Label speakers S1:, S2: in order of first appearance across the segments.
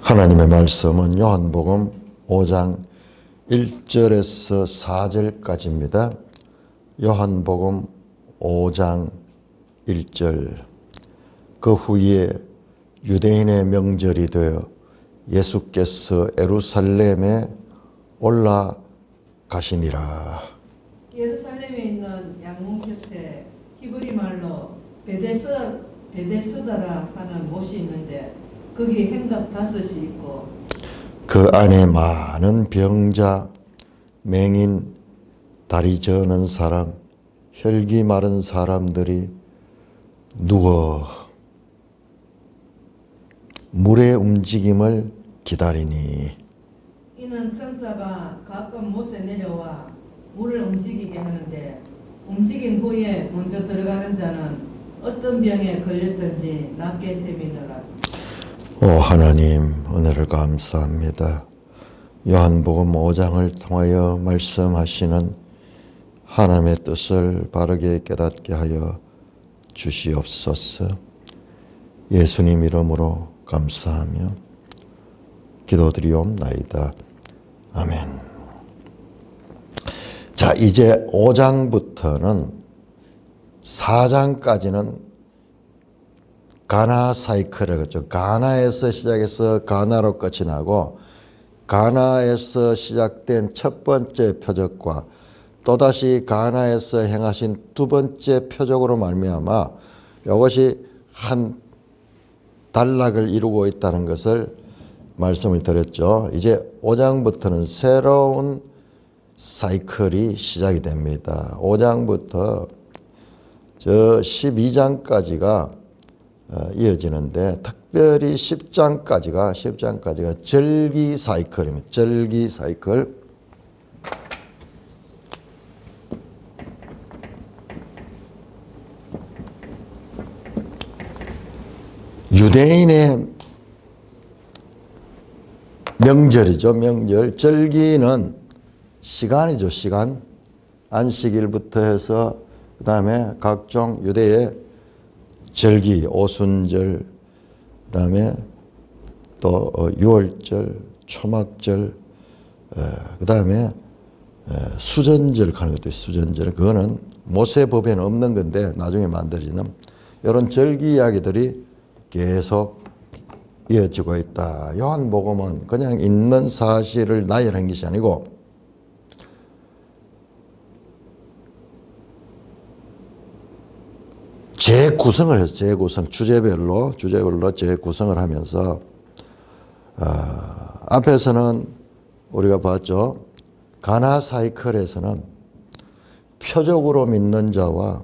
S1: 하나님의 말씀은 요한복음 5장 1절에서 4절까지입니다. 요한복음 5장 1절. 그 후에 유대인의 명절이 되어 예수께서 예루살렘에 올라가시니라.
S2: 예루살렘에 있는 양문 곁에 히브리 말로 베데스다라 하는 못이 있는데 거기 행각 5이 있고
S1: 그 안에 많은 병자, 맹인, 다리 저는 사람, 혈기 마른 사람들이 누워 물의 움직임을 기다리니
S2: 이는 천사가 가끔 못에 내려와 물을 움직이게 하는데 움직인 후에 먼저 들어가는 자는 어떤 병에 걸렸든지 낫게 되미노라.
S1: 오 하나님, 은혜를 감사합니다. 요한복음 5장을 통하여 말씀하시는 하나님의 뜻을 바르게 깨닫게 하여 주시옵소서. 예수님 이름으로 감사하며 기도드리옵나이다. 아멘. 자, 이제 5장부터는 4장까지는 가나 사이클을 그죠. 가나에서 시작해서 가나로 끝이 나고 가나에서 시작된 첫 번째 표적과 또다시 가나에서 행하신 두 번째 표적으로 말미암아 이것이 한 단락을 이루고 있다는 것을 말씀을 드렸죠. 이제 5장부터는 새로운 사이클이 시작이 됩니다. 5장부터 저 12장까지가 이어지는데 특별히 10장까지가 절기 사이클입니다. 절기 사이클. 유대인의 명절이죠. 명절. 절기는 시간이죠. 시간. 안식일부터 해서 그 다음에 각종 유대의 절기, 오순절, 그 다음에 또 유월절, 초막절, 그 다음에 수전절 하는 것도 있어요. 수전절. 그거는 모세법에는 없는 건데 나중에 만들어지는 이런 절기 이야기들이 계속 이어지고 있다. 요한복음은 그냥 있는 사실을 나열한 것이 아니고 재구성을 해서 재구성, 주제별로 재구성을 하면서 앞에서는 우리가 봤죠. 가나 사이클에서는 표적으로 믿는 자와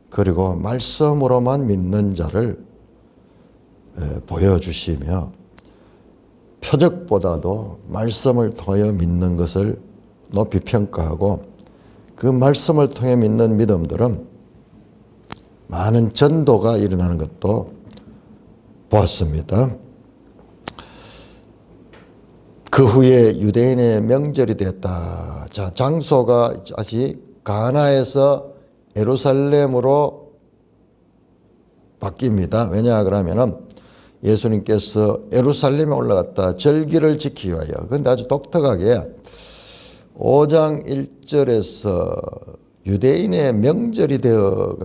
S1: 그리고 말씀으로만 믿는 자를 보여주시며 표적보다도 말씀을 통하여 믿는 것을 높이 평가하고 그 말씀을 통해 믿는 믿음들은 많은 전도가 일어나는 것도 보았습니다. 그 후에 유대인의 명절이 됐다. 자, 장소가 다시 가나에서 예루살렘으로 바뀝니다. 왜냐 그러면은 예수님께서 예루살렘에 올라갔다. 절기를 지키기 위하여. 그런데 아주 독특하게 5장 1절에서 유대인의 명절이 되어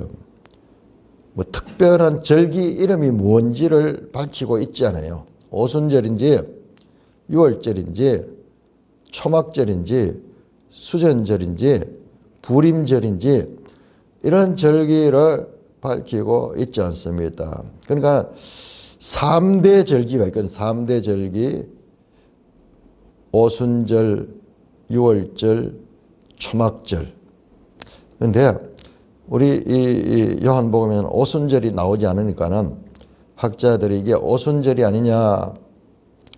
S1: 뭐 특별한 절기 이름이 뭔지를 밝히고 있지 않아요. 오순절인지 유월절인지 초막절인지 수전절인지 부림절인지 이런 절기를 밝히고 있지 않습니다. 그러니까 3대 절기가 있거든요. 3대 절기, 오순절, 유월절, 초막절. 그런데 우리 이 요한복음에는 오순절이 나오지 않으니까는 학자들이 이게 오순절이 아니냐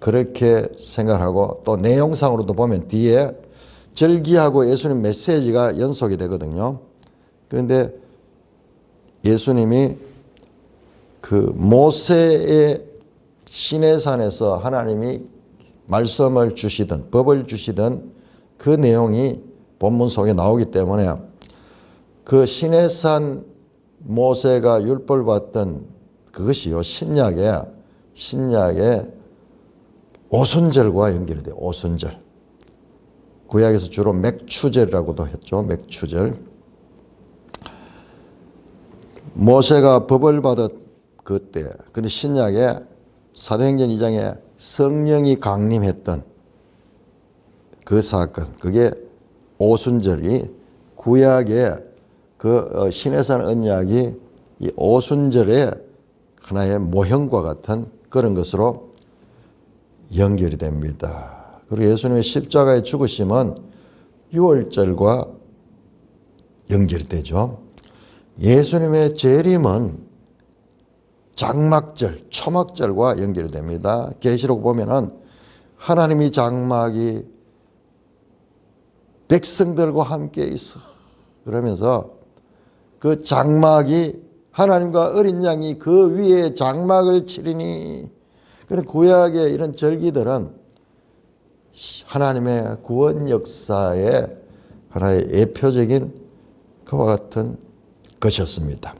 S1: 그렇게 생각하고 또 내용상으로도 보면 뒤에 절기하고 예수님 메시지가 연속이 되거든요. 그런데 예수님이 그 모세의 시내산에서 하나님이 말씀을 주시던 법을 주시던 그 내용이 본문 속에 나오기 때문에 그 시내산 모세가 율법을 받던 그것이요 신약의 오순절과 연결이 돼요. 오순절. 구약에서 주로 맥추절이라고도 했죠. 맥추절. 모세가 법을 받았 그때, 근데 신약에 사도행전 2장에 성령이 강림했던 그 사건, 그게 오순절이 구약의 그 신해산 언약이 이 오순절의 하나의 모형과 같은 그런 것으로 연결이 됩니다. 그리고 예수님의 십자가의 죽으심은 유월절과 연결이 되죠. 예수님의 재림은 장막절, 초막절과 연결이 됩니다. 계시록 보면은 하나님이 장막이 백성들과 함께 있어. 그러면서 그 장막이 하나님과 어린 양이 그 위에 장막을 치리니. 그런 구약의 이런 절기들은 하나님의 구원 역사의 하나의 예표적인 그와 같은 것이었습니다.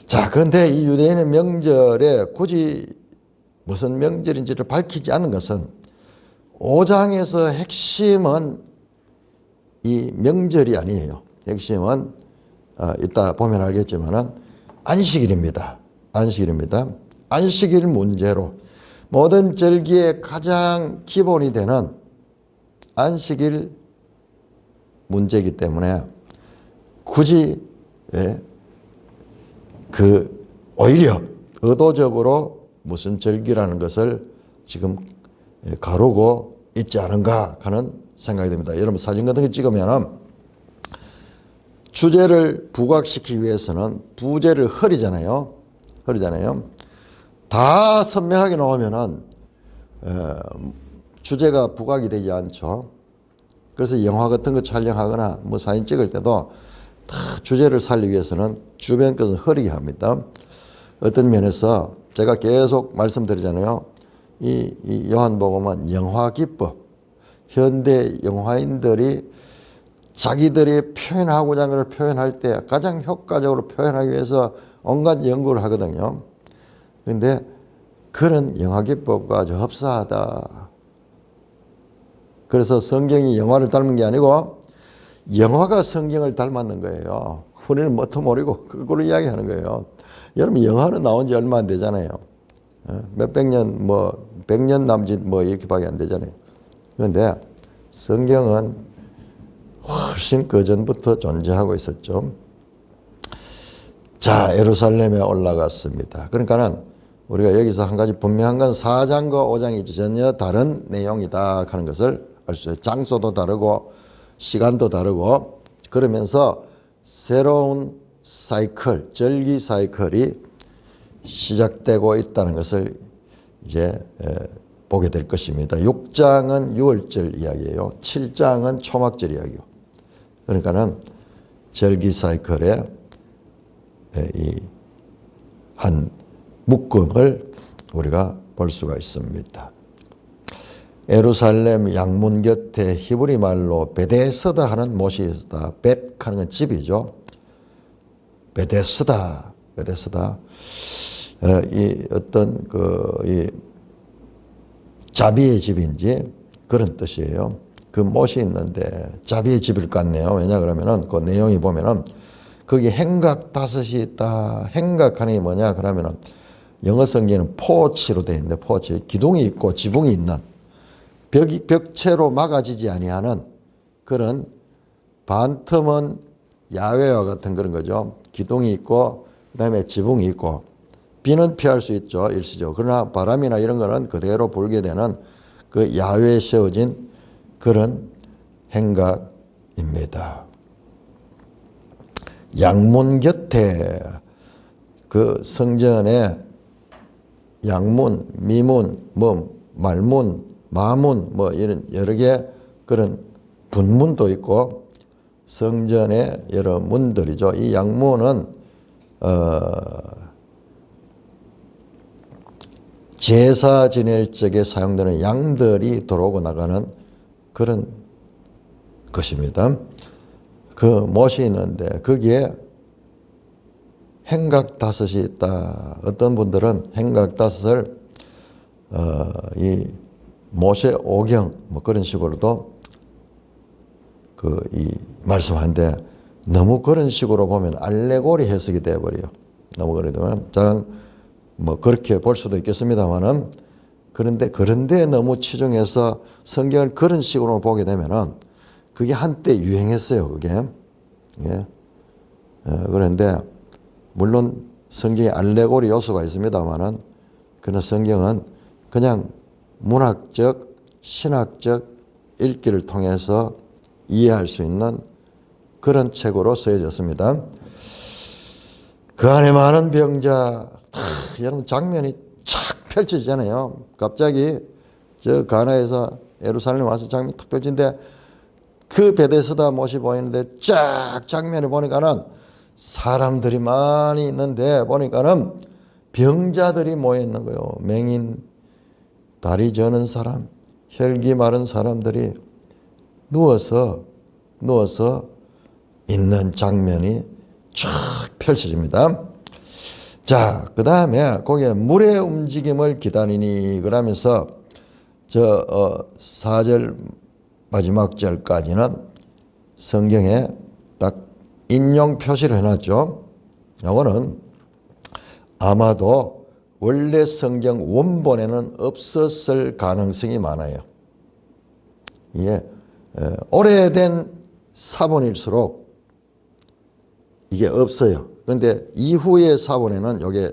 S1: 자, 그런데 이 유대인의 명절에 굳이 무슨 명절인지를 밝히지 않은 것은 5장에서 핵심은 이 명절이 아니에요. 핵심은 이따 보면 알겠지만은 안식일입니다. 안식일입니다. 안식일 문제로 모든 절기의 가장 기본이 되는 안식일 문제이기 때문에 굳이 오히려 의도적으로 무슨 절기라는 것을 지금 가르고 있지 않은가 하는 생각이 듭니다. 여러분 사진 같은 거 찍으면은 주제를 부각시키기 위해서는 부제를 흐리잖아요. 다 선명하게 나오면은 주제가 부각이 되지 않죠. 그래서 영화 같은 거 촬영하거나 뭐 사진 찍을 때도 다 주제를 살리기 위해서는 주변 것은 흐리게 합니다. 어떤 면에서 제가 계속 말씀드리잖아요. 이 요한복음은 영화 기법. 현대 영화인들이 자기들이 표현하고자 하는 것을 표현할 때 가장 효과적으로 표현하기 위해서 온갖 연구를 하거든요. 그런데 그런 영화 기법과 아주 흡사하다. 그래서 성경이 영화를 닮은 게 아니고 영화가 성경을 닮았는 거예요. 우리는 뭣도 모르고 그걸로 이야기하는 거예요. 여러분 영화는 나온 지 얼마 안 되잖아요. 몇백 년, 100년 남짓 이렇게밖에 안 되잖아요. 그런데 성경은 훨씬 그전부터 존재하고 있었죠. 자, 예루살렘에 올라갔습니다. 그러니까는 우리가 여기서 한 가지 분명한 건 4장과 5장이 전혀 다른 내용이다 하는 것을 알 수 있어요. 장소도 다르고 시간도 다르고 그러면서 새로운 사이클, 절기 사이클이 시작되고 있다는 것을 이제 보게 될 것입니다. 6장은 6월절 이야기예요. 7장은 초막절 이야기요. 그러니까는 절기 사이클의 이 한 묶음을 우리가 볼 수가 있습니다. 예루살렘 양문 곁에 히브리 말로 베데스다 하는 못이 있었다. 벳 하는 건 집이죠. 베데스다. 이 어떤 이 자비의 집인지 그런 뜻이에요. 그 못이 있는데 자비의 집일 것 같네요. 왜냐 그러면은 그 내용이 보면은 거기 행각 5이 있다. 행각하는 게 뭐냐 그러면은 영어 성경에는 포치로 되어 있는데 포치 기둥이 있고 지붕이 있는 벽체로 막아지지 아니하는 그런 반틈은 야외와 같은 그런 거죠. 기둥이 있고 그다음에 지붕이 있고 비는 피할 수 있죠. 일시적으로. 그러나 바람이나 이런 거는 그대로 불게 되는 그 야외에 세워진 그런 행각입니다. 양문 곁에 그 성전에 양문, 미문, 말문, 마문 이런 여러 개 그런 분문도 있고 성전의 여러 문들이죠. 이 양문은 제사 지낼 적에 사용되는 양들이 들어오고 나가는 그런 것입니다. 그 못이 있는데 거기에 행각 5이 있다. 어떤 분들은 행각 5을 이 모세 오경 뭐 그런 식으로도 이 말씀하는데 너무 그런 식으로 보면 알레고리 해석이 돼버려요. 너무 그러면 저는 뭐 그렇게 볼 수도 있겠습니다만은 그런데 너무 치중해서 성경을 그런 식으로 보게 되면은 그게 한때 유행했어요. 그게 예. 그런데 물론 성경에 알레고리 요소가 있습니다만은 그런 성경은 그냥 문학적, 신학적 읽기를 통해서 이해할 수 있는 그런 책으로 쓰여졌습니다. 그 안에 많은 병자, 여러분 장면이 착 펼쳐지잖아요. 갑자기 저 가나에서 예루살렘 와서 장면이 탁 펼쳐지는데 그 베데스다 못이 보이는데 쫙 장면을 보니까는 사람들이 많이 있는데 보니까는 병자들이 모여 있는 거예요. 맹인, 다리 저는 사람, 혈기 마른 사람들이 누워서 있는 장면이 쫙 펼쳐집니다. 자, 그 다음에 거기에 물의 움직임을 기다리니 그러면서 4절 마지막 절까지는 성경에 딱 인용 표시를 해놨죠. 이거는 아마도 원래 성경 원본에는 없었을 가능성이 많아요. 이게 오래된 사본일수록 이게 없어요. 그런데 이후의 사본에는 이게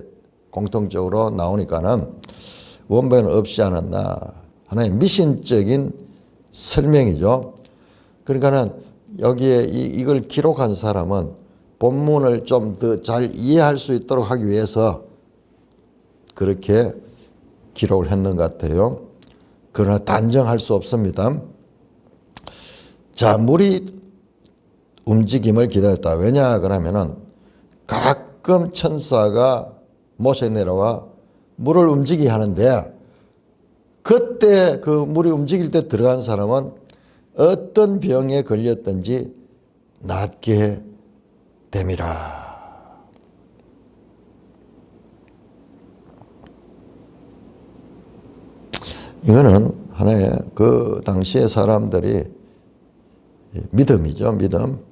S1: 공통적으로 나오니까는 원본에는 없지 않았나. 하나의 미신적인 설명이죠. 그러니까는 여기에 이걸 기록한 사람은 본문을 좀 더 잘 이해할 수 있도록 하기 위해서 그렇게 기록을 했는 것 같아요. 그러나 단정할 수 없습니다. 자, 물이 움직임을 기다렸다. 왜냐 그러면은 가끔 천사가 모세 내려와 물을 움직이게 하는데 그때 그 물이 움직일 때 들어간 사람은 어떤 병에 걸렸든지 낫게 됨이라. 이거는 하나의 그 당시의 사람들이 믿음이죠. 믿음.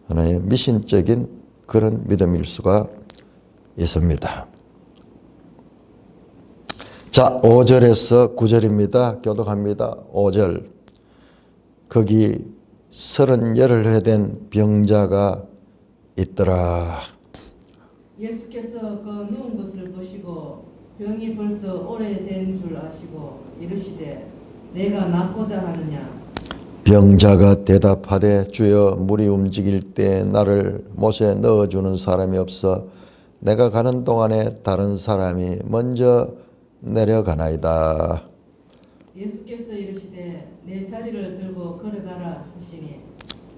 S1: 하나의 미신적인 그런 믿음일 수가 있습니다. 자, 5절에서 9절입니다. 교독합니다. 5절. 거기 38회 된 병자가 있더라.
S2: 예수께서 그 누운 것을 보시고 병이 벌써 오래된 줄 아시고 이르시되 내가 낫고자 하느냐.
S1: 병자가 대답하되 주여 물이 움직일 때 나를 못에 넣어주는 사람이 없어 내가 가는 동안에 다른 사람이 먼저 내려가나이다.
S2: 예수께서 이르시되 내 자리를 들고 걸어가라 하시니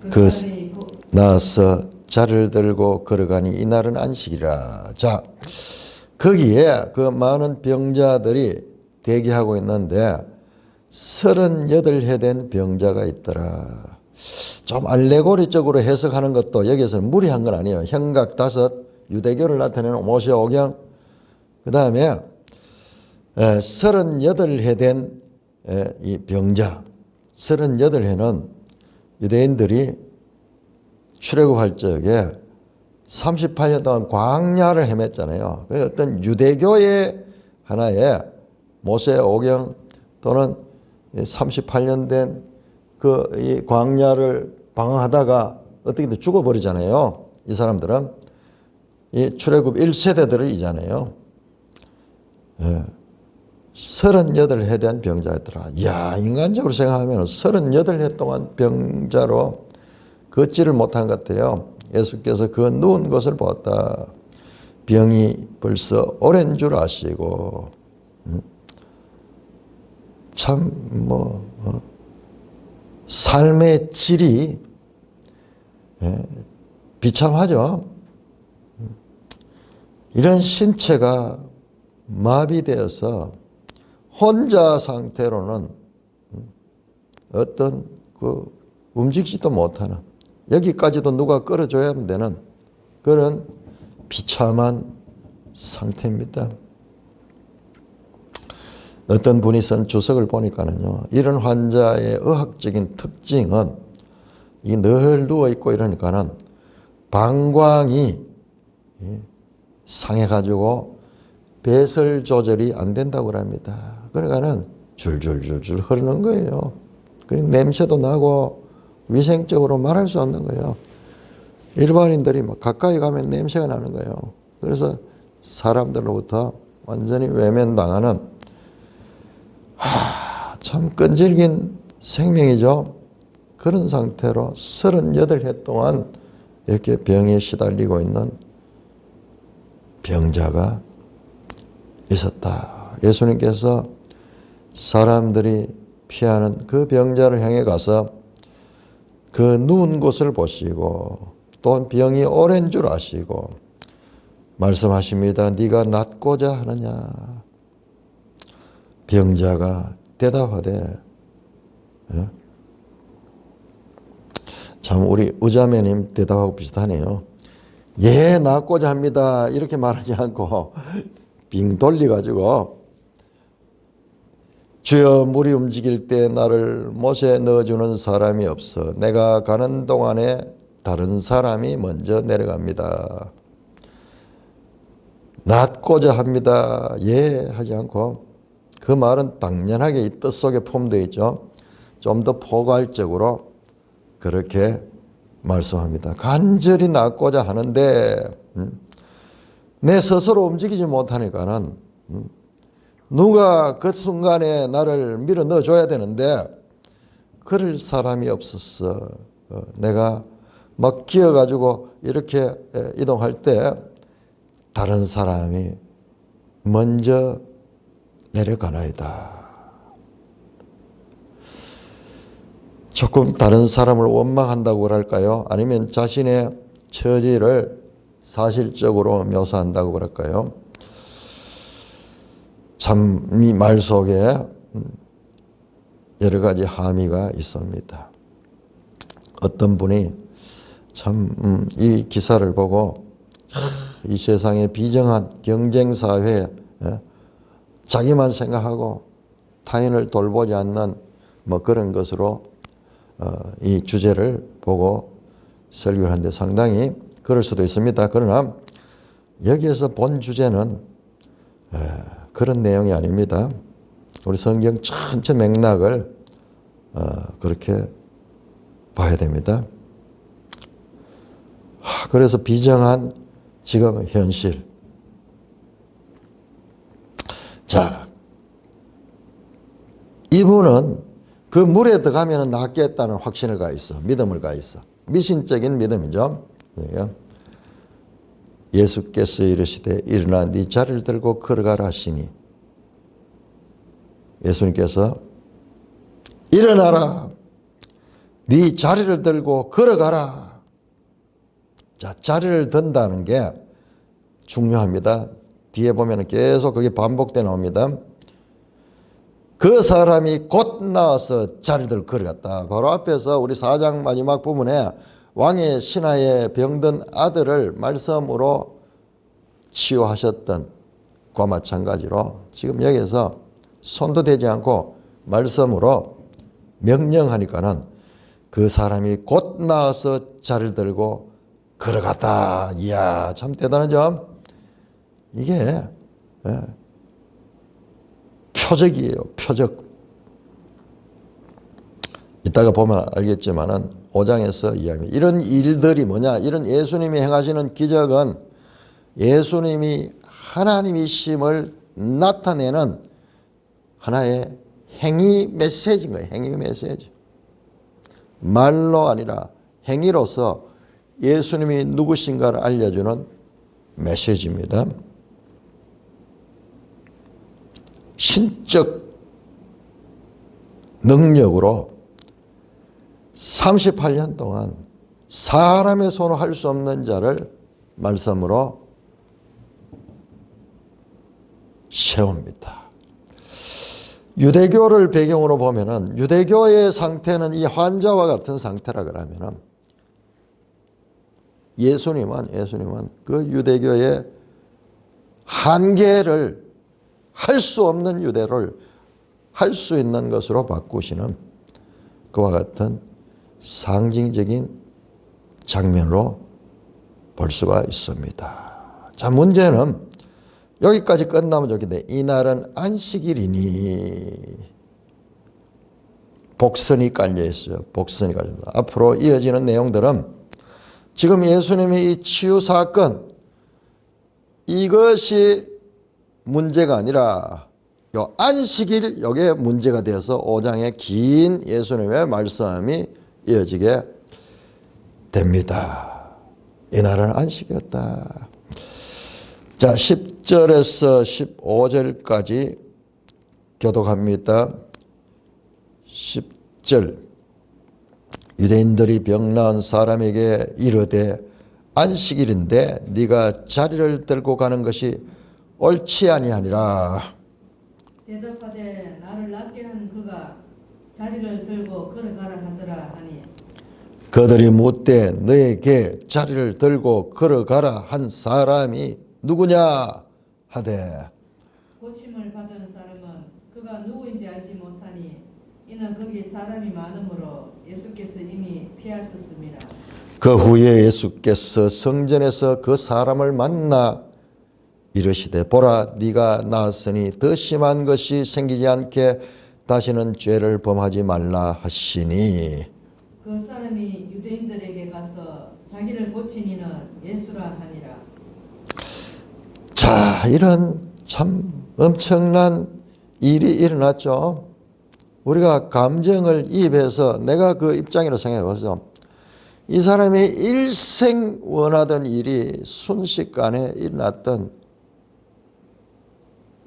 S1: 그
S2: 사람이
S1: 나서 자리를 들고 걸어가니 이날은 안식이라. 자, 거기에 그 많은 병자들이 대기하고 있는데 38해 된 병자가 있더라. 좀 알레고리적으로 해석하는 것도 여기서는 무리한 건 아니에요. 형각 5, 유대교를 나타내는 모세 오경, 그 다음에 38해 된 이 병자, 38해는 유대인들이 출애굽할 적에 38년 동안 광야를 헤맸잖아요. 그래서 어떤 유대교의 하나의 모세 오경 또는 38년 된 그 이 광야를 방황하다가 어떻게든 죽어버리잖아요. 이 사람들은 이 출애굽 1세대들이잖아요. 38해 된 병자였더라. 이야, 인간적으로 생각하면 38해 동안 병자로 걷지를 못한 것 같아요. 예수께서 그 누운 것을 보았다. 병이 벌써 오랜 줄 아시고 참 삶의 질이 비참하죠. 이런 신체가 마비되어서 혼자 상태로는 어떤 그 움직이지도 못하는, 여기까지도 누가 끌어줘야 되는 그런 비참한 상태입니다. 어떤 분이 쓴 주석을 보니까는요, 이런 환자의 의학적인 특징은 이 늘 누워있고 이러니까는 방광이 상해가지고 배설 조절이 안 된다고 합니다. 그러니까는 줄줄줄줄 흐르는 거예요. 그리고 냄새도 나고 위생적으로 말할 수 없는 거예요. 일반인들이 막 가까이 가면 냄새가 나는 거예요. 그래서 사람들로부터 완전히 외면당하는 참 끈질긴 생명이죠. 그런 상태로 38해 동안 이렇게 병에 시달리고 있는 병자가 있었다. 예수님께서 사람들이 피하는 그 병자를 향해 가서 그 누운 곳을 보시고 또한 병이 오랜 줄 아시고 말씀하십니다. 네가 낫고자 하느냐. 병자가 대답하되 참 우리 의자매님 대답하고 비슷하네요. 예, 낫고자 합니다. 이렇게 말하지 않고 빙 돌려가지고 주여 물이 움직일 때 나를 못에 넣어주는 사람이 없어 내가 가는 동안에 다른 사람이 먼저 내려갑니다. 낫고자 합니다. 예 하지 않고 그 말은 당연하게 이 뜻 속에 포함되어 있죠. 좀 더 포괄적으로 그렇게 말씀합니다. 간절히 낫고자 하는데 내 스스로 움직이지 못하니까는 누가 그 순간에 나를 밀어 넣어줘야 되는데 그럴 사람이 없었어. 내가 막 기어가지고 이렇게 이동할 때 다른 사람이 먼저 내려가나이다. 조금 다른 사람을 원망한다고 그럴까요? 아니면 자신의 처지를 사실적으로 묘사한다고 그럴까요? 참 이 말 속에 여러 가지 함의가 있습니다. 어떤 분이 참 이 기사를 보고 이 세상의 비정한 경쟁사회에 자기만 생각하고 타인을 돌보지 않는 뭐 그런 것으로 이 주제를 보고 설교를 하는데 상당히 그럴 수도 있습니다. 그러나 여기에서 본 주제는 그런 내용이 아닙니다. 우리 성경 전체 맥락을 그렇게 봐야 됩니다. 그래서 비정한 지금 현실. 자, 이분은 그 물에 들어가면 낫겠다는 확신을 가 있어. 믿음을 가 있어. 미신적인 믿음이죠. 예수께서 이르시되 일어나 네 자리를 들고 걸어가라 하시니 예수님께서 일어나라. 네 자리를 들고 걸어가라. 자, 자리를 든다는 게 중요합니다. 뒤에 보면 계속 그게 반복돼 나옵니다. 그 사람이 곧 나와서 자리를 걸어갔다. 바로 앞에서 우리 4장 마지막 부분에 왕의 신하의 병든 아들을 말씀으로 치유하셨던 것과 마찬가지로 지금 여기서 손도 대지 않고 말씀으로 명령하니까는 그 사람이 곧 나와서 자리를 들고 걸어갔다. 이야, 참 대단하죠? 이게 표적이에요. 표적. 이따가 보면 알겠지만은 5장에서 이야기합니다. 이런 일들이 뭐냐? 이런 예수님이 행하시는 기적은 예수님이 하나님이심을 나타내는 하나의 행위 메시지인 거예요. 행위 메시지. 말로 아니라 행위로서 예수님이 누구신가를 알려주는 메시지입니다. 신적 능력으로 38년 동안 사람의 손으로 할 수 없는 자를 말씀으로 세웁니다. 유대교를 배경으로 보면은 유대교의 상태는 이 환자와 같은 상태라 그러면은 예수님은 그 유대교의 한계를 할 수 없는 유대를 할 수 있는 것으로 바꾸시는 그와 같은 상징적인 장면으로 볼 수가 있습니다. 자, 문제는 여기까지 끝나면 좋겠는데 이날은 안식일이니 복선이 깔려 있어요. 복선이 깔려 있습니다. 앞으로 이어지는 내용들은 지금 예수님의 이 치유 사건 이것이 문제가 아니라 요 안식일 요게 문제가 되어서 5장의 긴 예수님의 말씀이 이어지게 됩니다. 이날은 안식이었다. 자, 10절에서 15절까지 교독합니다. 10절 유대인들이 병 나은 사람에게 이르되 안식일인데 네가 자리를 들고 가는 것이 옳지 아니하니라.
S2: 대답하되 나를 낫게 한 그가 자리를 들고 걸어가라 하더라 하니
S1: 그들이 묻되 너에게 자리를 들고 걸어가라 한 사람이 누구냐 하되
S2: 고침을 받은 사람은 그가 누구인지 알지 못하니 이는 거기 사람이 많으므로 예수께서 이미 피하셨습니다.
S1: 그 후에 예수께서 성전에서 그 사람을 만나 이르시되 보라 네가 나았으니 더 심한 것이 생기지 않게 다시는 죄를 범하지 말라 하시니
S2: 그 사람이 유대인들에게 가서 자기를 고친 이는 예수라 하니라.
S1: 자, 이런 참 엄청난 일이 일어났죠. 우리가 감정을 이입해서 내가 그 입장이라고 생각해 보죠. 이 사람이 일생 원하던 일이 순식간에 일어났던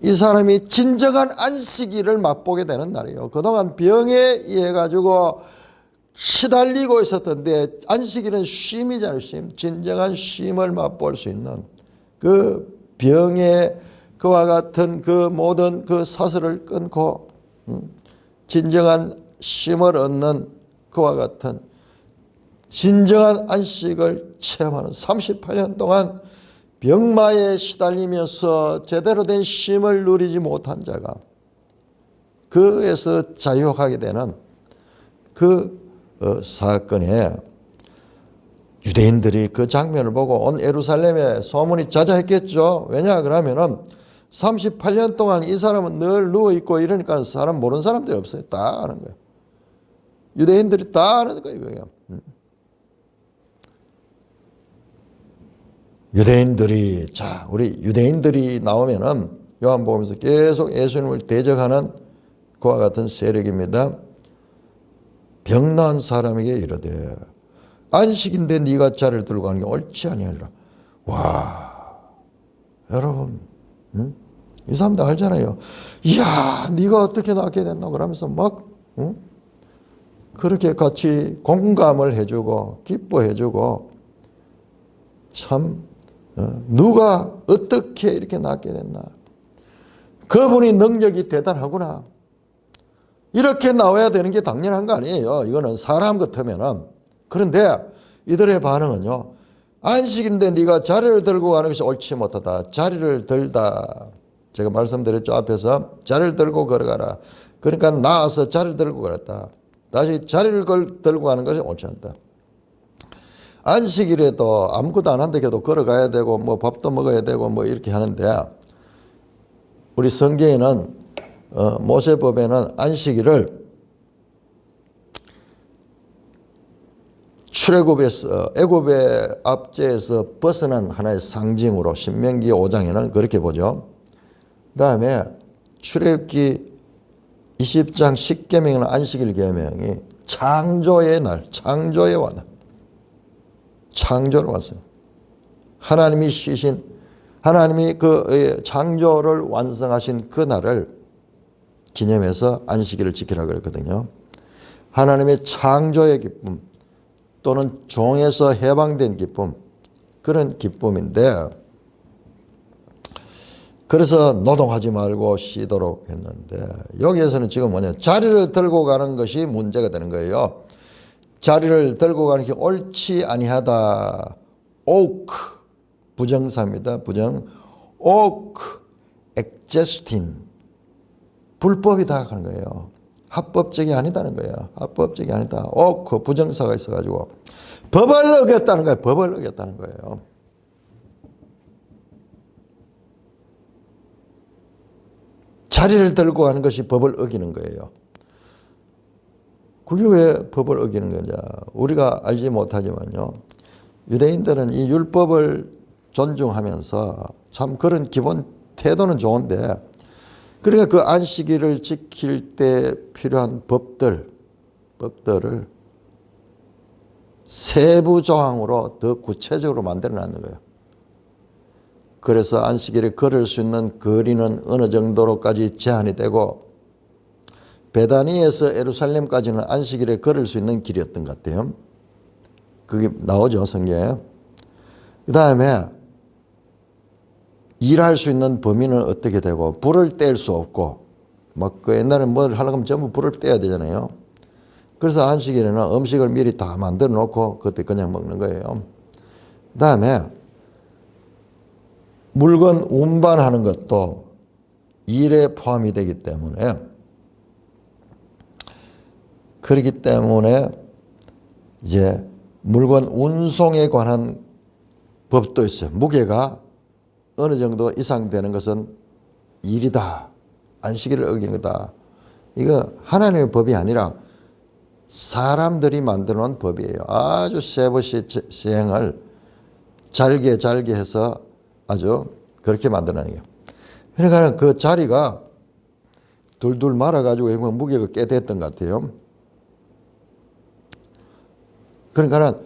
S1: 이 사람이 진정한 안식일을 맛보게 되는 날이에요. 그동안 병에 의해 가지고 시달리고 있었던데 안식일은 쉼이잖아요. 쉼. 진정한 쉼을 맛볼 수 있는 그 병에 그와 같은 그 모든 그 사슬을 끊고 진정한 쉼을 얻는 그와 같은 진정한 안식을 체험하는 38년 동안 병마에 시달리면서 제대로 된 쉼을 누리지 못한 자가 그에서 자유하게 되는 그 사건에 유대인들이 그 장면을 보고 온 예루살렘에 소문이 자자했겠죠. 왜냐 그러면은 38년 동안 이 사람은 늘 누워있고 이러니까 사람 모르는 사람들이 없어요. 다 아는 거예요. 유대인들이 다 아는 거예요. 유대인들이 자 우리 유대인들이 나오면은 요한복음에서 계속 예수님을 대적하는 그와 같은 세력입니다. 병 나은 사람에게 이르되 안식인데 네가 자리를 들고 가는 게 옳지 아니하리라. 와 여러분 이 사람들 알잖아요. 이야 네가 어떻게 낫게 됐노 그러면서 막 그렇게 같이 공감을 해주고 기뻐해주고 참 누가 어떻게 이렇게 낫게 됐나. 그분이 능력이 대단하구나. 이렇게 나와야 되는 게 당연한 거 아니에요. 이거는 사람 같으면은. 그런데 이들의 반응은요. 안식인데 네가 자리를 들고 가는 것이 옳지 못하다. 자리를 들다. 제가 말씀드렸죠. 앞에서 자리를 들고 걸어가라. 그러니까 나와서 자리를 들고 걸었다. 다시 자리를 들고 가는 것이 옳지 않다. 안식일에도 아무것도 안 한다고 걸어가야 되고 뭐 밥도 먹어야 되고 뭐 이렇게 하는데 우리 성경에는 모세법에는 안식일을 출애굽에서 애굽의 압제에서 벗어난 하나의 상징으로 신명기 5장에는 그렇게 보죠. 그 다음에 출애굽기 20장 10계명은 안식일 계명이 창조의 날, 창조의 날, 창조를 왔어요. 하나님이 쉬신, 하나님이 그 창조를 완성하신 그 날을 기념해서 안식일을 지키라고 그랬거든요. 하나님의 창조의 기쁨 또는 종에서 해방된 기쁨, 그런 기쁨인데 그래서 노동하지 말고 쉬도록 했는데 여기에서는 지금 뭐냐, 자리를 들고 가는 것이 문제가 되는 거예요. 자리를 들고 가는 게 옳지 아니하다. 오크 부정사입니다. 부정. 오크 엑제스틴 불법이다 하는 거예요. 합법적이 아니다는 거예요. 합법적이 아니다. 그 부정사가 있어가지고 법을 어겼다는 거예요. 법을 어겼다는 거예요. 자리를 들고 하는 것이 법을 어기는 거예요. 그게 왜 법을 어기는 거냐. 우리가 알지 못하지만요. 유대인들은 이 율법을 존중하면서 참 그런 기본 태도는 좋은데, 그러니까 그 안식일을 지킬 때 필요한 법들을 세부 조항으로 더 구체적으로 만들어 놨는 거예요. 그래서 안식일에 걸을 수 있는 거리는 어느 정도로까지 제한이 되고, 베다니에서 예루살렘까지는 안식일에 걸을 수 있는 길이었던 것 같아요. 그게 나오죠, 성경에. 그 다음에 일할 수 있는 범위는 어떻게 되고, 불을 뗄 수 없고, 막 그 옛날에 뭘 하려고 하면 전부 불을 떼야 되잖아요. 그래서 안식일에는 음식을 미리 다 만들어 놓고 그때 그냥 먹는 거예요. 그 다음에 물건 운반하는 것도 일에 포함이 되기 때문에, 그렇기 때문에 이제 물건 운송에 관한 법도 있어요. 무게가 어느 정도 이상 되는 것은 일이다. 안식일을 어기는 거다. 이거 하나님의 법이 아니라 사람들이 만들어 놓은 법이에요. 아주 세부시 시행을 잘게 해서 아주 그렇게 만들어 놓은 거예요. 그러니까 그 자리가 둘둘 말아가지고 무게가 꽤 됐던 것 같아요. 그러니까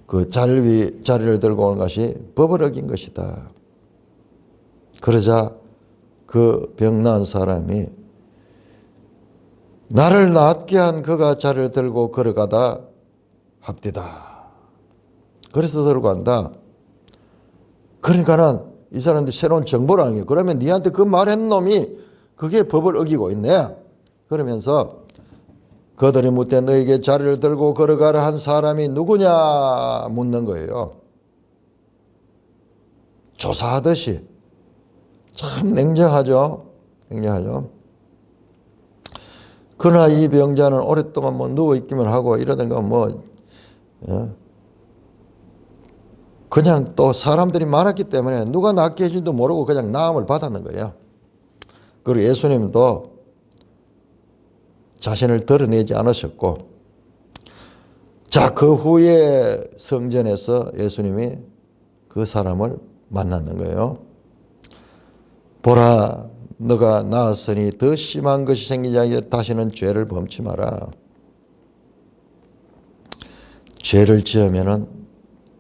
S1: 그 자리를 들고 오는 것이 법을 어긴 것이다. 그러자 그 병 나은 사람이 나를 낫게 한 그가 자리를 들고 걸어가다 합디다. 그래서 들고 간다. 그러니까는 이 사람들이 새로운 정보를 하는 거예요. 그러면 니한테 그 말한 놈이 그게 법을 어기고 있네. 그러면서 그들이 묻되 너에게 자리를 들고 걸어가라 한 사람이 누구냐 묻는 거예요. 조사하듯이. 참 냉정하죠. 그러나 이 병자는 오랫동안 누워있기만 하고 이러던가 그냥 또 사람들이 많았기 때문에 누가 낫게 해준지도 모르고 그냥 나음을 받았는 거예요. 그리고 예수님도 자신을 드러내지 않으셨고, 자, 그 후에 성전에서 예수님이 그 사람을 만났는 거예요. 보라, 너가 나았으니 더 심한 것이 생기지 않게 다시는 죄를 범치 마라. 죄를 지으면은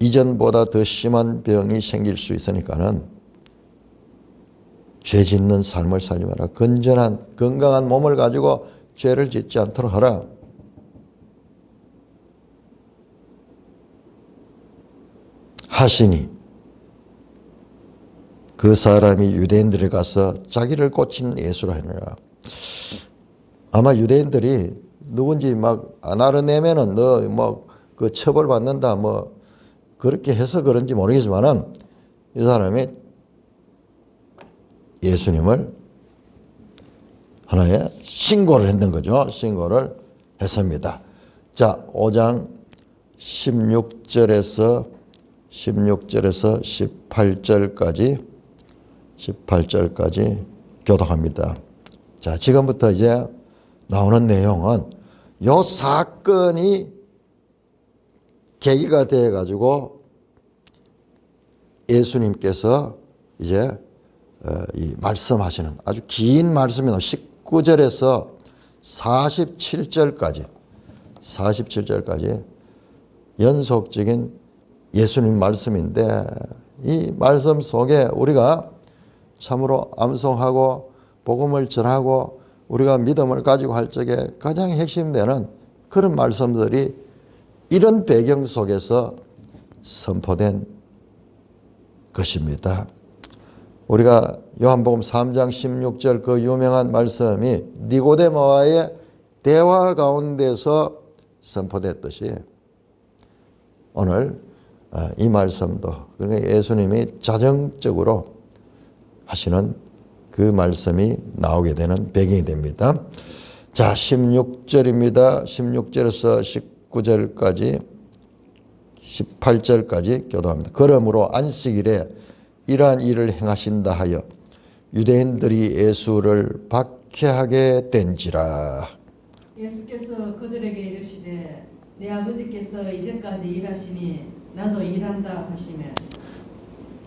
S1: 이전보다 더 심한 병이 생길 수 있으니까는 죄 짓는 삶을 살지 마라. 건강한 몸을 가지고 죄를 짓지 않도록 하라. 하시니 그 사람이 유대인들에 가서 자기를 고치는 예수라 하느라. 아마 유대인들이 누군지 막 안 알아내면은 너 그 처벌 받는다 그렇게 해서 그런지 모르겠지만은 이 사람이 예수님을 하나의 신고를 했는 거죠. 신고를 했습니다. 자, 5장 16절에서 18절까지 교독합니다. 자, 지금부터 이제 나오는 내용은 요 사건이 계기가 되어 가지고 예수님께서 이제 이 말씀하시는 아주 긴 말씀이 19절에서 47절까지 연속적인 예수님 말씀인데, 이 말씀 속에 우리가 참으로 암송하고 복음을 전하고 우리가 믿음을 가지고 할 적에 가장 핵심되는 그런 말씀들이 이런 배경 속에서 선포된 것입니다. 우리가 요한복음 3장 16절 그 유명한 말씀이 니고데모와의 대화 가운데서 선포됐듯이 오늘 이 말씀도, 그러니까 예수님이 자정적으로 하시는 그 말씀이 나오게 되는 배경이 됩니다. 자, 16절입니다. 16절에서 19절까지 18절까지 교도합니다. 그러므로 안식일에 이러한 일을 행하신다 하여 유대인들이 예수를 박해하게 된지라.
S2: 예수께서 그들에게 이르시되 내 아버지께서 이제까지 일하시니 나도 일한다 하시매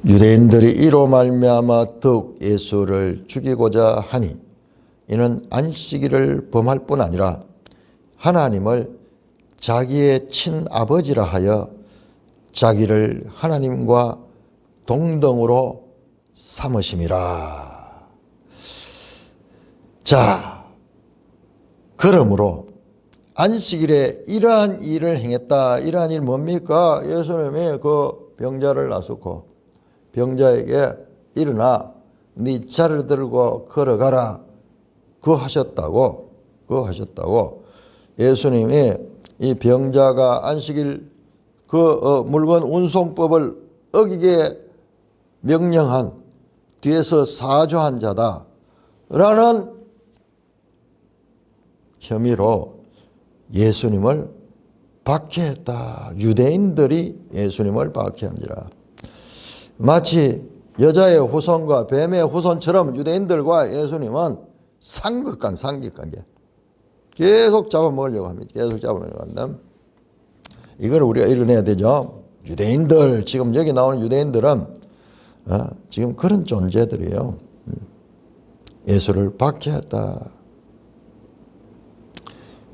S1: 유대인들이 이로 말미암아 더욱 예수를 죽이고자 하니 이는 안식일을 범할 뿐 아니라 하나님을 자기의 친아버지라 하여 자기를 하나님과 동등으로 삼으심이라. 자, 그러므로 안식일에 이러한 일을 행했다. 이러한 일 뭡니까? 예수님이 그 병자를 놔놓고 병자에게 일어나 네 자를 들고 걸어가라. 그거 하셨다고. 예수님이 이 병자가 안식일 물건 운송법을 어기게 명령한 뒤에서 사주한 자다라는 혐의로 예수님을 박해했다. 유대인들이 예수님을 박해한지라. 마치 여자의 후손과 뱀의 후손처럼 유대인들과 예수님은 상극관계. 계속 잡아먹으려고 합니다. 이걸 우리가 읽어내야 되죠. 유대인들, 지금 여기 나오는 유대인들은 지금 그런 존재들이에요. 예수를 박해했다.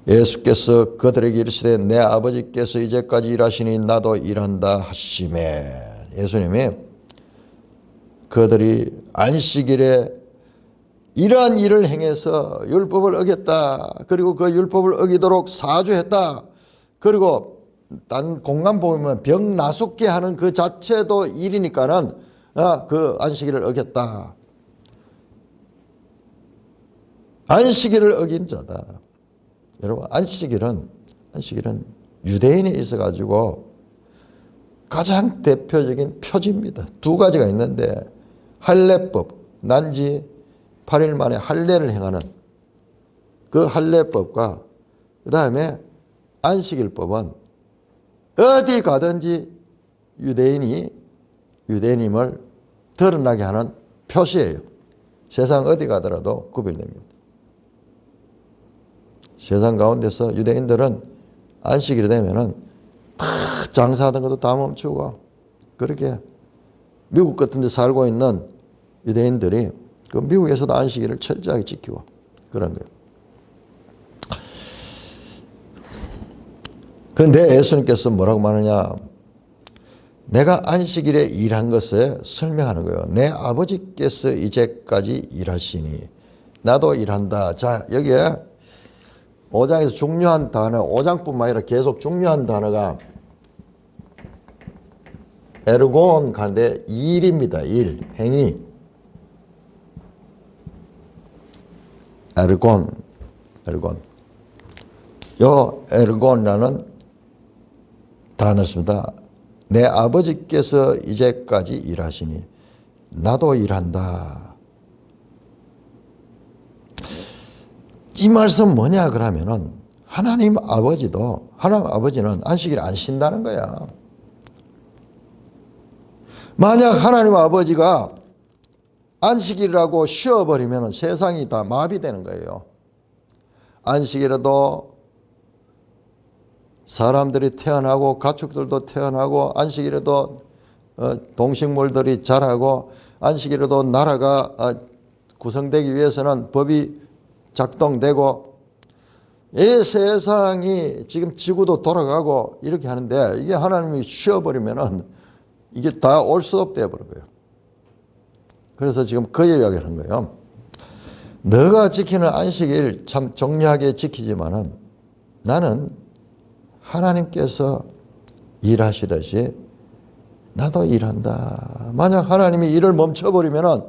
S1: 예수께서 그들에게 이르시되 내 아버지께서 이제까지 일하시니 나도 일한다 하시매. 예수님이 그들이 안식일에 이러한 일을 행해서 율법을 어겼다. 그리고 그 율법을 어기도록 사주했다. 그리고 딴 공간 보면 병 나숙게 하는 그 자체도 일이니까는 그 안식일을 어겼다. 안식일을 어긴 자다. 여러분, 안식일은 유대인에 있어 가지고 가장 대표적인 표지입니다. 두 가지가 있는데 할례법, 난지 8일 만에 할례를 행하는 그 할례법과 그 다음에 안식일법은 어디 가든지 유대인임을 드러나게 하는 표시예요. 세상 어디 가더라도 구별됩니다. 세상 가운데서 유대인들은 안식일이 되면은 다 장사하던 것도 다 멈추고 그렇게 미국 같은 데 살고 있는 유대인들이 그 미국에서도 안식일을 철저하게 지키고 그런 거예요. 그런데 예수님께서 뭐라고 말하냐? 내가 안식일에 일한 것을 설명하는 거예요. 내 아버지께서 이제까지 일하시니 나도 일한다. 자, 여기에 5장에서 중요한 단어, 5장뿐만 아니라 계속 중요한 단어가 에르곤 간데 일입니다. 일, 행위. 에르곤. 요 에르곤이라는 단어를 씁니다. 내 아버지께서 이제까지 일하시니 나도 일한다. 이 말씀 뭐냐 그러면은 하나님 아버지는 안식일 안 쉰다는 거야. 만약 하나님 아버지가 안식일이라고 쉬어버리면 세상이 다 마비되는 거예요. 안식일에도 사람들이 태어나고 가축들도 태어나고 안식일에도 동식물들이 자라고 안식일에도 나라가 구성되기 위해서는 법이 작동되고 이 세상이 지금 지구도 돌아가고 이렇게 하는데 이게 하나님이 쉬어버리면은 이게 다 올 수 없게 되어버려요. 그래서 지금 그 이야기를 한 거예요. 너가 지키는 안식일 참 정리하게 지키지만은 나는 하나님께서 일하시듯이 나도 일한다. 만약 하나님이 일을 멈춰버리면은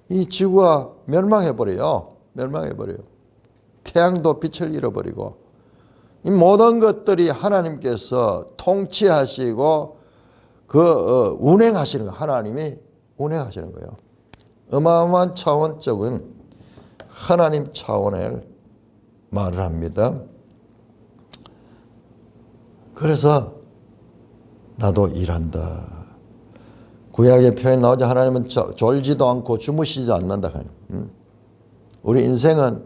S1: 이 지구가 멸망해버려요. 태양도 빛을 잃어버리고 이 모든 것들이 하나님께서 통치하시고 운행하시는 거 하나님이 운행하시는 거예요. 어마어마한 차원적인 하나님 차원의 말을 합니다. 그래서 나도 일한다. 구약의 표현 나오죠. 하나님은 졸지도 않고 주무시지 않는다. 우리 인생은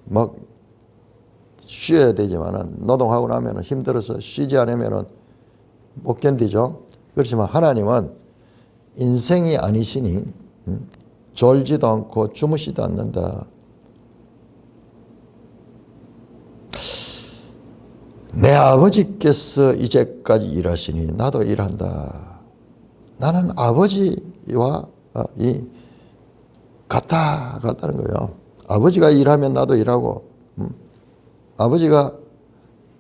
S1: 막 쉬어야 되지만 노동하고 나면 힘들어서 쉬지 않으면 못 견디죠. 그렇지만 하나님은 인생이 아니시니 졸지도 않고 주무시지도 않는다. 내 아버지께서 이제까지 일하시니 나도 일한다. 나는 아버지와 같다는 거예요. 아버지가 일하면 나도 일하고,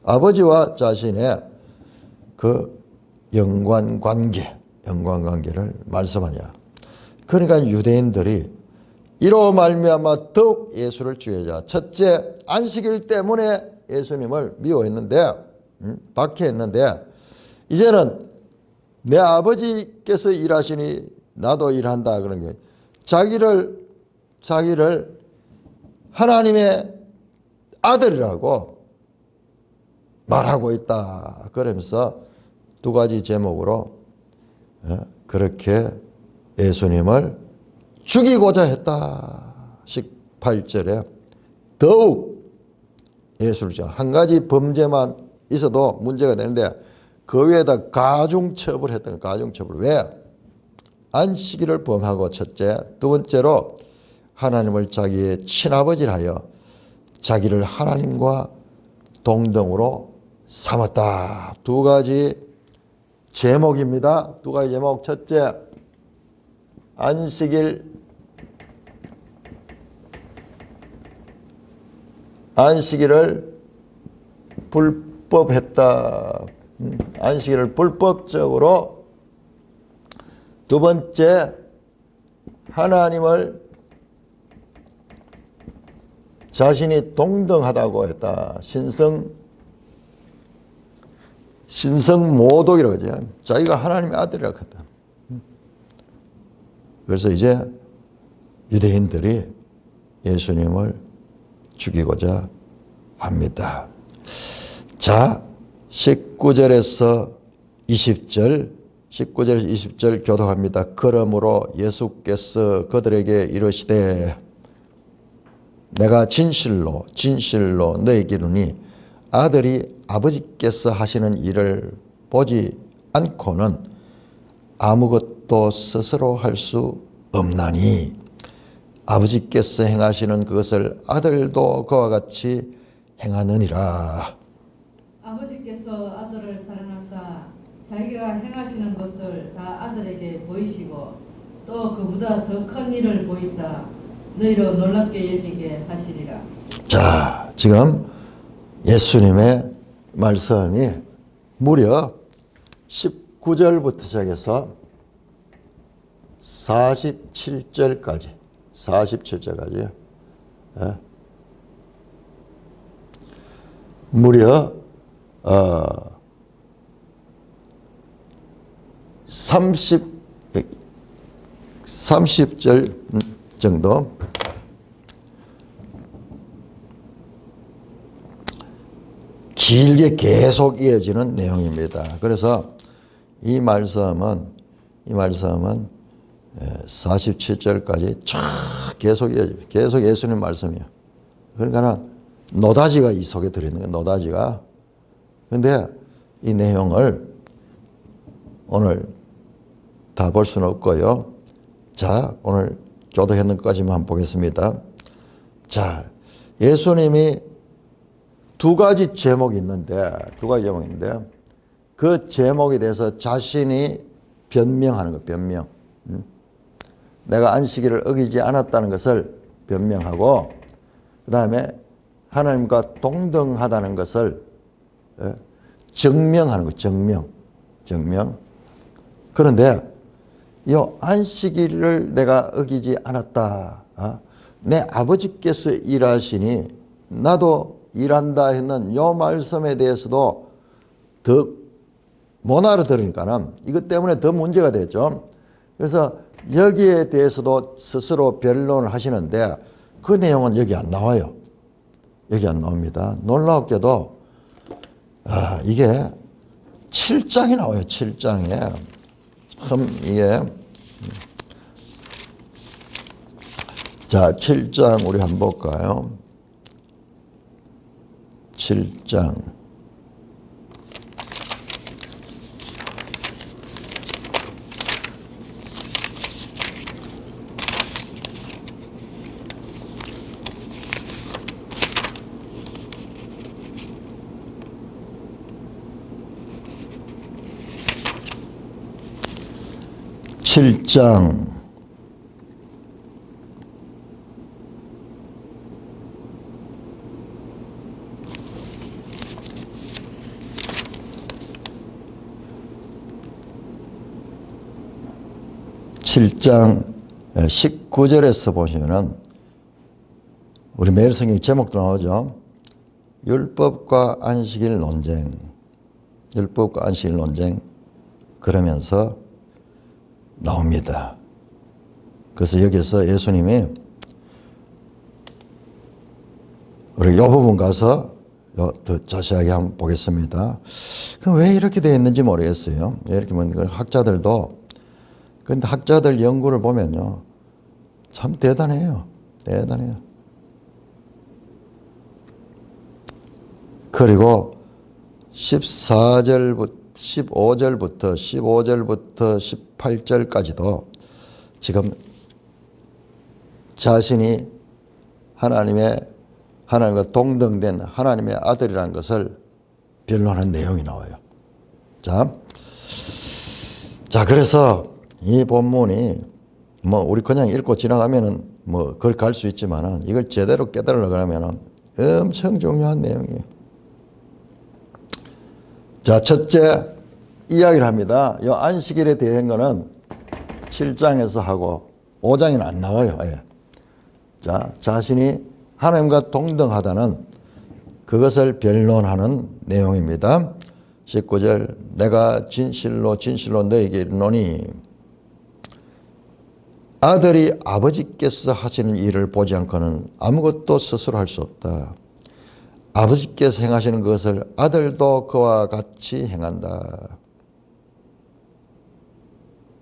S1: 아버지와 자신의 그 연관관계를 말씀하냐. 그러니까 유대인들이 이로 말미암아 더욱 예수를 죽이자. 첫째, 안식일 때문에 예수님을 미워했는데, 박해했는데, 이제는 내 아버지께서 일하시니 나도 일한다. 그런 게 자기를 하나님의 아들이라고 말하고 있다. 그러면서 두 가지 제목으로 그렇게 예수님을 죽이고자 했다. 18절에 더욱 예수를 죽여. 한 가지 범죄만 있어도 문제가 되는데 그 위에다 가중처벌했던 가중처벌. 왜? 안식일을 범하고 첫째. 두 번째로 하나님을 자기의 친아버지라 하여 자기를 하나님과 동등으로 삼았다. 두 가지 제목입니다. 두 가지 제목. 첫째, 안식일을 불법했다. 안식일을 불법적으로. 두 번째, 하나님을 자신이 동등하다고 했다. 신성모독이라고 하죠. 자기가 하나님의 아들이라고 했다. 그래서 이제 유대인들이 예수님을 죽이고자 합니다. 자, 19절에서 20절 교독합니다. 그러므로 예수께서 그들에게 이르시되 내가 진실로 너에게 이르니 아들이 아버지께서 하시는 일을 보지 않고는 아무것도 스스로 할 수 없나니 아버지께서 행하시는 그것을 아들도 그와 같이 행하느니라.
S2: 아버지께서 아들을 사랑하사 자기가 행하시는 것을 다 아들에게 보이시고 또 그보다 더 큰 일을 보이사 너희로 놀랍게 여기게 하시리라.
S1: 자, 지금 예수님의 말씀이 무려 19절부터 시작해서 47절까지 무려 30절 정도 길게 계속 이어지는 내용입니다. 그래서 이 말씀은 47절까지 쫙 계속 이어집니다. 계속 예수님 말씀이에요. 그러니까 노다지가 이 속에 들어있는 거예요. 노다지가. 그런데 이 내용을 오늘 다 볼 수는 없고요. 자, 오늘 교독했는 것까지만 한번 보겠습니다. 자, 예수님이 두 가지 제목이 있는데 그 제목에 대해서 자신이 변명하는 거, 변명. 내가 안식일을 어기지 않았다는 것을 변명하고, 그 다음에 하나님과 동등하다는 것을 증명하는 거, 증명. 그런데 이 안식일을 내가 어기지 않았다. 내 아버지께서 일하시니 나도 일한다 했는 이 말씀에 대해서도 더 못 알아들으니까는 이것 때문에 더 문제가 됐죠. 그래서 여기에 대해서도 스스로 변론을 하시는데 그 내용은 여기 안 나와요. 여기 안 나옵니다. 놀랍게도 이게 7장이 나와요. 7장에 참 이게 자 7장 우리 한번 볼까요? 7장 7장 7장 19절에서 보시면은 우리 매일 성경 제목도 나오죠. 율법과 안식일 논쟁, 율법과 안식일 논쟁 그러면서 나옵니다. 그래서 여기서 예수님이 우리 이 부분 가서 더 자세하게 한번 보겠습니다. 그럼 왜 이렇게 되어 있는지 모르겠어요. 왜 이렇게 보면 학자들도 근데 학자들 연구를 보면요. 참 대단해요. 대단해요. 그리고 15절부터 18절까지도 지금 자신이 하나님과 동등된 하나님의 아들이라는 것을 변론한 내용이 나와요. 자, 그래서 이 본문이 뭐 우리 그냥 읽고 지나가면은 뭐 그걸 갈 수 있지만은 이걸 제대로 깨달으려고 하면은 엄청 중요한 내용이에요. 자, 첫째 이야기를 합니다. 이 안식일에 대한 거는 7장에서 하고 5장에는 안 나와요. 예. 자, 자신이 하나님과 동등하다는 그것을 변론하는 내용입니다. 19절 내가 진실로 너에게 이르노니 아들이 아버지께서 하시는 일을 보지 않고는 아무것도 스스로 할 수 없다. 아버지께서 행하시는 것을 아들도 그와 같이 행한다.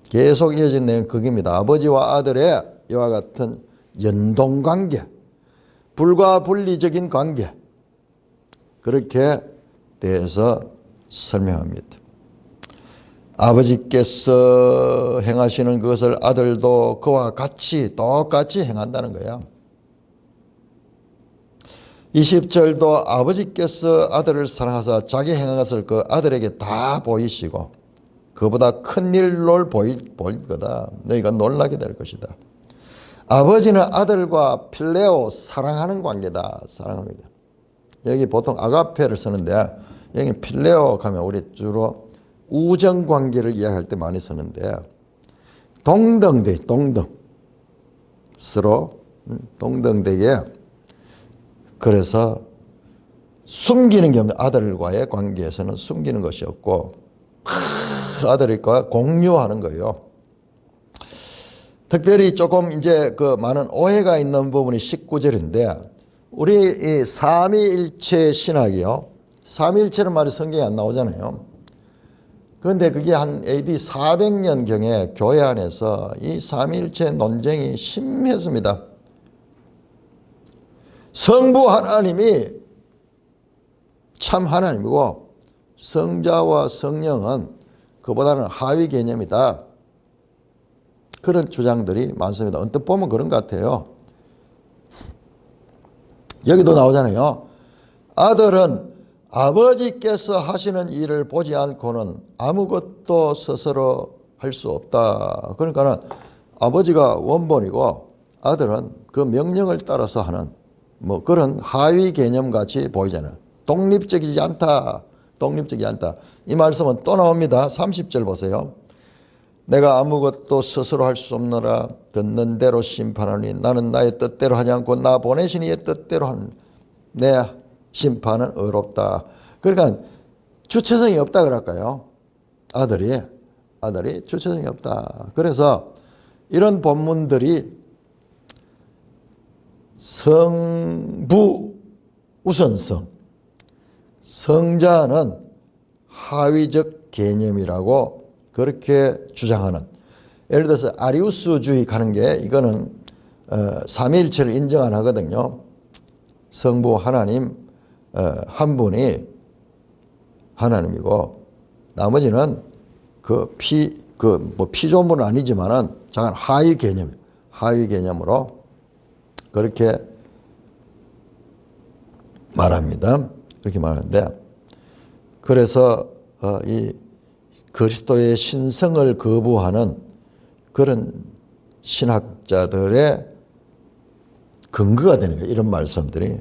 S1: 계속 이어진 내용 그겁니다. 아버지와 아들의 이와 같은 연동관계, 불가분리적인 관계 그렇게 대해서 설명합니다. 아버지께서 행하시는 것을 아들도 그와 같이 똑같이 행한다는 거야. 20절도 아버지께서 아들을 사랑하사 자기 행한 것을 그 아들에게 다 보이시고 그보다 큰 일을 보일 거다. 너희가 놀라게 될 것이다. 아버지는 아들과 필레오 사랑하는 관계다. 사랑합니다. 여기 보통 아가페를 쓰는데 여기는 필레오 하면 우리 주로 우정 관계를 이야기할 때 많이 쓰는데 동등되 동등 서로 동등되게 그래서 숨기는 게 없는 아들과의 관계에서는 숨기는 것이 없고 아들과 공유하는 거예요. 특별히 조금 이제 그 많은 오해가 있는 부분이 19절인데 우리 이 삼위일체 신학이요. 삼위일체는 말이 성경에 안 나오잖아요. 그런데 그게 한 AD 400년경에 교회 안에서 이 삼위일체 논쟁이 심했습니다. 성부 하나님이 참 하나님이고 성자와 성령은 그보다는 하위 개념이다. 그런 주장들이 많습니다. 언뜻 보면 그런 것 같아요. 여기도 나오잖아요. 아들은 아버지께서 하시는 일을 보지 않고는 아무것도 스스로 할 수 없다. 그러니까는 아버지가 원본이고 아들은 그 명령을 따라서 하는 뭐 그런 하위 개념 같이 보이잖아요. 독립적이지 않다. 독립적이지 않다. 이 말씀은 또 나옵니다. 30절 보세요. 내가 아무것도 스스로 할 수 없노라. 듣는 대로 심판하니 나는 나의 뜻대로 하지 않고 나 보내신 이의 뜻대로 하는 내 심판은 의롭다. 그러니까 주체성이 없다 그럴까요? 아들이 주체성이 없다. 그래서 이런 본문들이 성부 우선성, 성자는 하위적 개념이라고 그렇게 주장하는, 예를 들어서 아리우스주의 가는 게 이거는 삼위일체를 인정 안 하거든요. 성부 하나님 한 분이 하나님이고 나머지는 피조물은 아니지만은 잠깐 하위 개념으로 그렇게 말합니다. 그렇게 말하는데, 그래서 이 그리스도의 신성을 거부하는 그런 신학자들의 근거가 되는 거예요. 이런 말씀들이.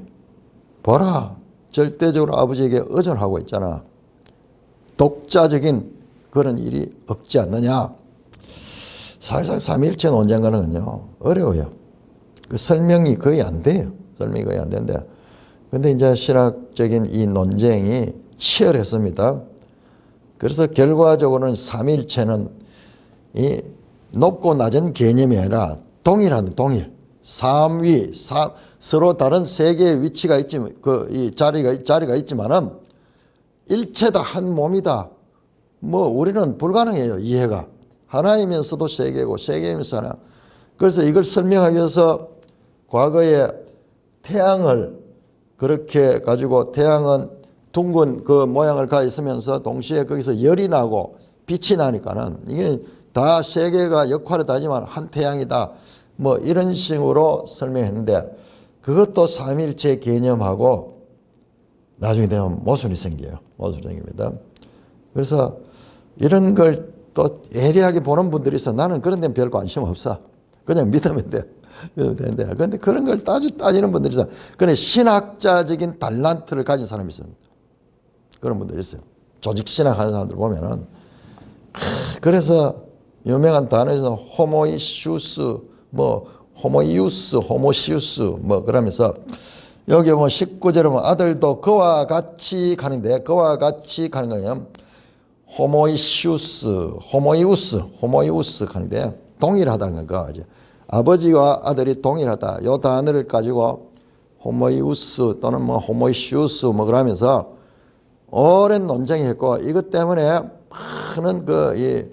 S1: 보라, 절대적으로 아버지에게 의존하고 있잖아. 독자적인 그런 일이 없지 않느냐. 사실상 삼위일체 논쟁하는 건요, 어려워요. 그 설명이 거의 안 돼요. 설명이 거의 안 되는데, 근데 이제 신학적인 이 논쟁이 치열했습니다. 그래서 결과적으로는 삼위일체는 이 높고 낮은 개념이 아니라 동일. 삼위, 서로 다른 세 개의 위치가 있지만, 이 자리가 있지만은 일체다, 한 몸이다. 뭐 우리는 불가능해요, 이해가. 하나이면서도 세 개고 세 개이면서 하나. 그래서 이걸 설명하기 위해서 과거에 태양을 그렇게 가지고, 태양은 둥근 그 모양을 가 있으면서 동시에 거기서 열이 나고 빛이 나니까는 이게 다 세 개가 역할을 다지만 한 태양이다. 뭐 이런 식으로 설명했는데, 그것도 삼일체 개념하고 나중에 되면 모순이 생겨요. 모순이 생깁니다. 그래서 이런 걸 또 예리하게 보는 분들이 있어. 나는 그런 데는 별 관심 없어. 그냥 믿으면 돼. 믿으면 되는데. 그런데 그런 걸 따지는 분들이 있어. 그런데 신학자적인 달란트를 가진 사람이 있어요. 그런 분들이 있어요. 조직 신학하는 사람들 보면은. 그래서 유명한 단어에서 호모이슈스, 호모시우스, 그러면서 여기 보면 19절에 보면 아들도 그와 같이 가는데, 그와 같이 가는 거예요. 호모이우스 하는데 동일하다는 거죠. 아버지와 아들이 동일하다. 이 단어를 가지고 호모이우스 또는 호모시우스 그러면서 오랜 논쟁이 했고, 이것 때문에 많은 이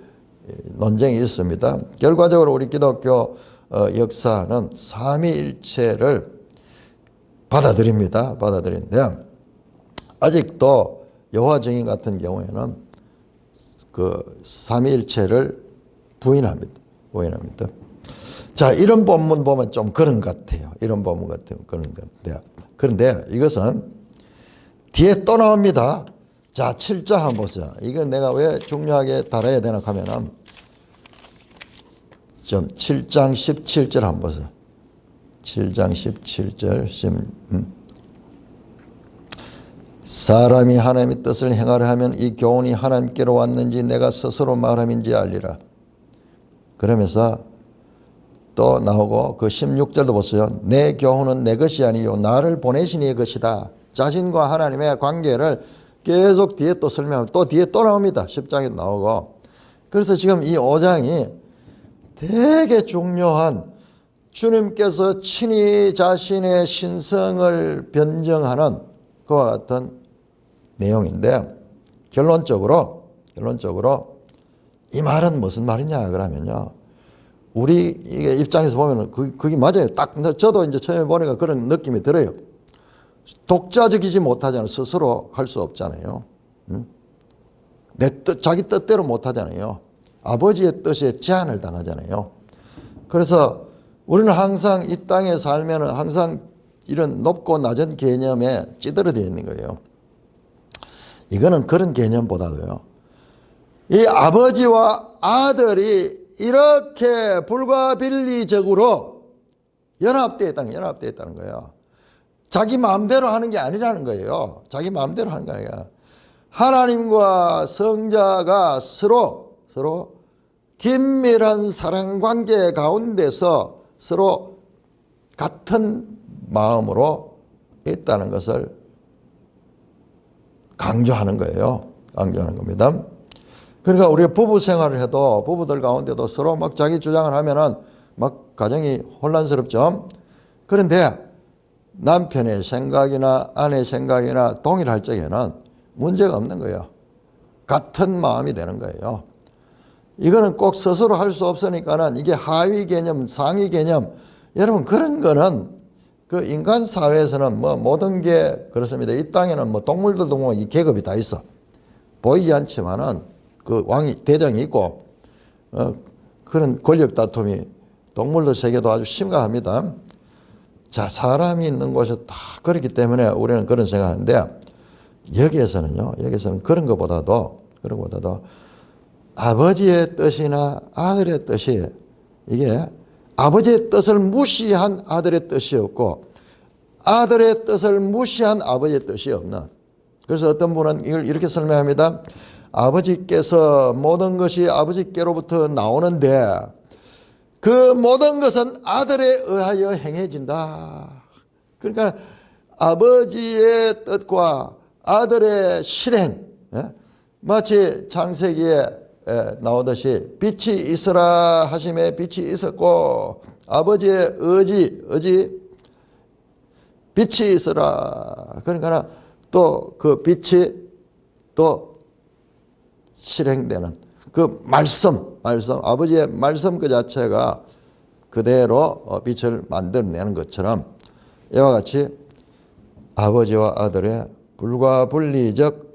S1: 논쟁이 있습니다. 결과적으로 우리 기독교 역사는 삼위일체를 받아들이는데 아직도 여호와 증인 같은 경우에는 그 삼위일체를 부인합니다. 자, 이런 본문 보면 좀 그런 것 같아요. 이런 본문 같아요. 그런 것 같아요. 그런데 이것은 뒤에 또 나옵니다. 자, 7장 한번 보세요. 이건 내가 왜 중요하게 다뤄야 되나 하면은 좀 7장 17절 한번 보세요. 7장 17절. 사람이 하나님의 뜻을 행하려 하면 이 교훈이 하나님께로 왔는지 내가 스스로 말함인지 알리라. 그러면서 또 나오고 그 16절도 보세요. 내 교훈은 내 것이 아니요 나를 보내신 이의 것이다. 자신과 하나님의 관계를 계속 뒤에 또 설명하고 또 뒤에 또 나옵니다. 10장에도 나오고. 그래서 지금 이 5장이 되게 중요한, 주님께서 친히 자신의 신성을 변증하는 그와 같은 내용인데, 결론적으로 이 말은 무슨 말이냐 그러면요, 우리 이게 입장에서 보면은 그게 맞아요. 딱 저도 이제 처음에 보니까 그런 느낌이 들어요. 독자적이지 못하잖아요. 스스로 할 수 없잖아요. 내 뜻, 자기 뜻대로 못하잖아요. 아버지의 뜻에 제한을 당하잖아요. 그래서 우리는 항상 이 땅에 살면은 항상 이런 높고 낮은 개념에 찌들어져 있는 거예요. 이거는 그런 개념보다도요, 이 아버지와 아들이 이렇게 불가빌리적으로 연합되어 있다는 거예요. 자기 마음대로 하는 게 아니라는 거예요. 자기 마음대로 하는 게 아니라 하나님과 성자가 서로 긴밀한 사랑 관계 가운데서 서로 같은 마음으로 있다는 것을 강조하는 거예요. 강조하는 겁니다. 그러니까 우리가 부부 생활을 해도 부부들 가운데도 서로 막 자기 주장을 하면은 막 가정이 혼란스럽죠. 그런데 남편의 생각이나 아내 생각이나 동일할 적에는 문제가 없는 거예요. 같은 마음이 되는 거예요. 이거는 꼭 스스로 할 수 없으니까는 이게 하위 개념, 상위 개념, 여러분 그런 거는 그 인간 사회에서는 뭐 모든 게 그렇습니다. 이 땅에는 뭐 동물들도 뭐 이 계급이 다 있어. 보이지 않지만은 그 왕이 대장이 있고 그런 권력 다툼이 동물들 세계도 아주 심각합니다. 자, 사람이 있는 곳에 다 그렇기 때문에 우리는 그런 생각하는데 여기에서는 그런 것보다도 아버지의 뜻이나 아들의 뜻이 이게 아버지의 뜻을 무시한 아들의 뜻이 없고 아들의 뜻을 무시한 아버지의 뜻이 없는. 그래서 어떤 분은 이걸 이렇게 설명합니다. 아버지께서 모든 것이 아버지께로부터 나오는데 그 모든 것은 아들에 의하여 행해진다. 그러니까 아버지의 뜻과 아들의 실행, 마치 창세기에 나오듯이 빛이 있으라 하심에 빛이 있었고 아버지의 의지 빛이 있으라. 그러니까 또 그 빛이 또 실행되는 그 말씀 아버지의 말씀 그 자체가 그대로 빛을 만들어내는 것처럼 이와 같이 아버지와 아들의 불가분리적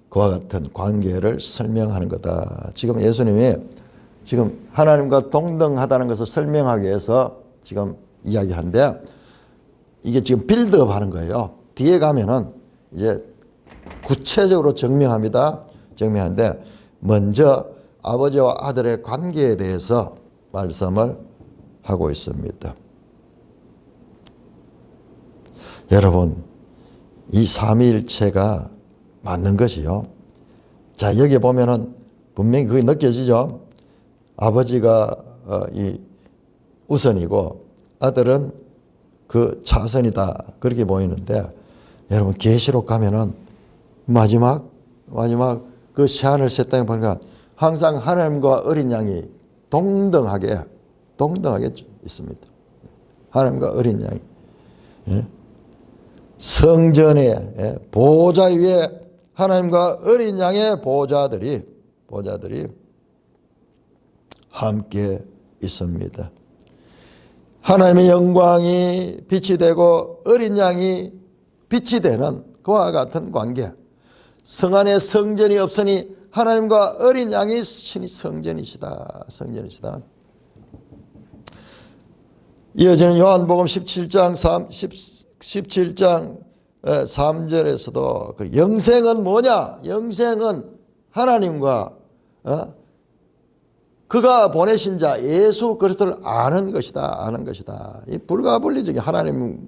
S1: 그와 같은 관계를 설명하는 거다. 지금 예수님이 지금 하나님과 동등하다는 것을 설명하기 위해서 지금 이야기하는데 이게 지금 빌드업 하는 거예요. 뒤에 가면은 이제 구체적으로 증명하는데 먼저 아버지와 아들의 관계에 대해서 말씀을 하고 있습니다. 여러분, 이 삼위일체가 맞는 것이요. 자, 여기 보면은 분명히 그게 느껴지죠. 아버지가 이 우선이고 아들은 그 차선이다. 그렇게 보이는데 여러분 계시록 가면은 마지막 그 세안을 셋다 보니까 항상 하나님과 어린 양이 동등하게 있습니다. 하나님과 어린 양이 성전의 보좌 위에 하나님과 어린 양의 보좌들이 함께 있습니다. 하나님의 영광이 빛이 되고 어린 양이 빛이 되는 그와 같은 관계. 성 안에 성전이 없으니 하나님과 어린 양이 신이 성전이시다. 이어지는 요한복음 17장 3절에서도 영생은 뭐냐? 영생은 하나님과 그가 보내신 자 예수 그리스도를 아는 것이다. 이 불가분리적인 하나님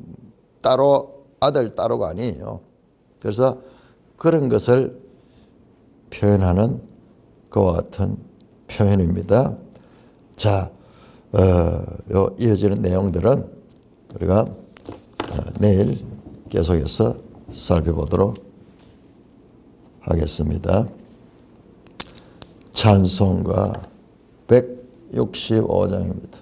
S1: 따로 아들 따로가 아니에요. 그래서 그런 것을 표현하는 그와 같은 표현입니다. 자, 요 이어지는 내용들은 우리가 내일 계속해서 살펴보도록 하겠습니다. 찬송가 165장입니다.